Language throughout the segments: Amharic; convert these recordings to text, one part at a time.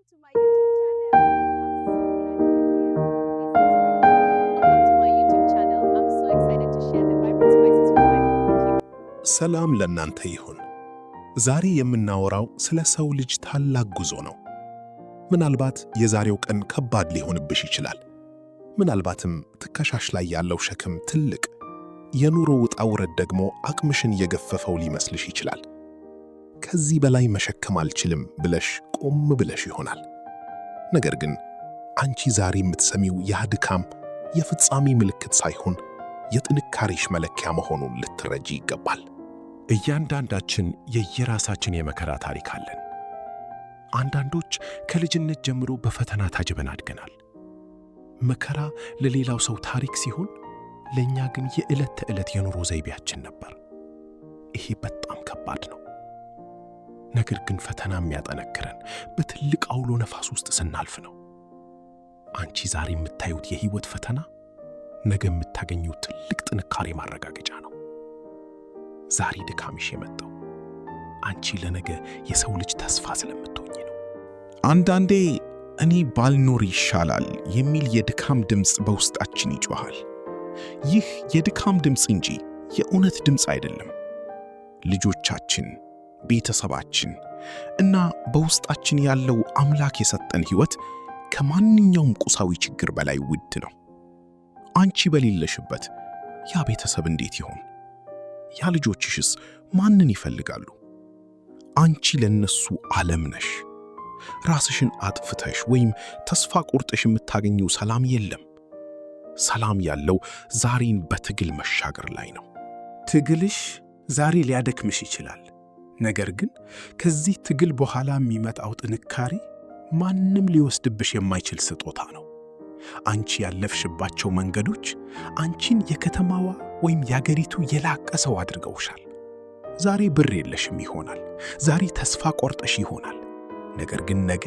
to my YouTube channel. I'm so glad you're here. Please subscribe. Welcome to my YouTube channel. I'm so excited to share the vibrant spices from my home with you. ሰላም ለእናንተ ይሁን። ዛሬ የምናወራው ስለ ሰው ልጅ ታላቅ ጉዞ ነው። ምናልባት የዛሬው ቀን ከባድ ሊሆንብሽ ይችላል። ምናልባትም ትከሻሽ ላይ ያለው ሸክም ትልቅ፣ የኑሮ ውጣ ውረድ ደግሞ አቅምሽን የገፈፈው ሊመስልሽ ይችላል። ከዚህ በላይ መሸከም አልችልም ብለሽ ቆም ብለሽ ይሆናል። ነገር ግን አንቺ ዛሬ የምትሰሚው ያ ድካም የፍጻሜ ምልክት ሳይሆን የጥንካሬሽ መለኪያ መሆኑን ልትረጂ ይገባል። እያንዳንዳችን የየራሳችን የመከራ ታሪክ አለን። አንዳንዶች ከልጅነት ጀምሮ በፈተና ታጅበን አድገናል። መከራ ለሌላው ሰው ታሪክ ሲሆን፣ ለእኛ ግን የዕለት ተዕለት የኑሮ ዘይቤያችን ነበር። ይሄ በጣም ከባድ ነው። ነገር ግን ፈተና የሚያጠነክረን በትልቅ አውሎ ነፋስ ውስጥ ስናልፍ ነው። አንቺ ዛሬ የምታዩት የህይወት ፈተና ነገ የምታገኘው ትልቅ ጥንካሬ ማረጋገጫ ነው። ዛሬ ድካምሽ የመጣው አንቺ ለነገ የሰው ልጅ ተስፋ ስለምትሆኚ ነው። አንዳንዴ እኔ ባልኖር ይሻላል የሚል የድካም ድምፅ በውስጣችን ይጮኻል። ይህ የድካም ድምፅ እንጂ የእውነት ድምፅ አይደለም። ልጆቻችን፣ ቤተሰባችን እና በውስጣችን ያለው አምላክ የሰጠን ሕይወት ከማንኛውም ቁሳዊ ችግር በላይ ውድ ነው። አንቺ በሌለሽበት ያ ቤተሰብ እንዴት ይሆን? ያ ልጆችሽስ ማንን ይፈልጋሉ? አንቺ ለነሱ ዓለም ነሽ። ራስሽን አጥፍተሽ ወይም ተስፋ ቆርጠሽ የምታገኘው ሰላም የለም። ሰላም ያለው ዛሬን በትግል መሻገር ላይ ነው። ትግልሽ ዛሬ ሊያደክምሽ ይችላል። ነገር ግን ከዚህ ትግል በኋላ የሚመጣው ጥንካሬ ማንም ሊወስድብሽ የማይችል ስጦታ ነው። አንቺ ያለፍሽባቸው መንገዶች አንቺን የከተማዋ ወይም የአገሪቱ የላቀ ሰው አድርገውሻል። ዛሬ ብር የለሽም ይሆናል። ዛሬ ተስፋ ቆርጠሽ ይሆናል። ነገር ግን ነገ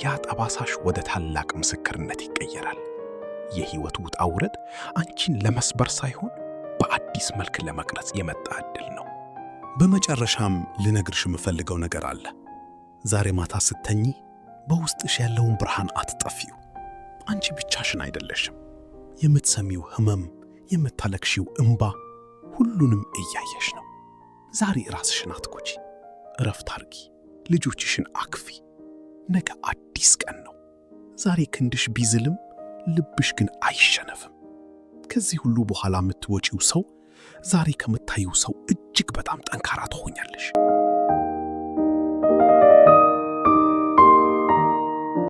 ያ ጠባሳሽ ወደ ታላቅ ምስክርነት ይቀየራል። የሕይወት ውጣ ውረድ አንቺን ለመስበር ሳይሆን በአዲስ መልክ ለመቅረጽ የመጣ ዕድል ነው። በመጨረሻም ልነግርሽ የምፈልገው ነገር አለ። ዛሬ ማታ ስተኚ በውስጥሽ ያለውን ብርሃን አትጠፊው። አንቺ ብቻሽን አይደለሽም። የምትሰሚው ህመም፣ የምታለቅሺው እንባ ሁሉንም እያየሽ ነው። ዛሬ ራስሽን አትጎጂ፣ እረፍት አርጊ፣ ልጆችሽን አክፊ። ነገ አዲስ ቀን ነው። ዛሬ ክንድሽ ቢዝልም ልብሽ ግን አይሸነፍም። ከዚህ ሁሉ በኋላ የምትወጪው ሰው ዛሬ ከምታዩ ሰው እጅግ በጣም ጠንካራ ትሆኛለሽ።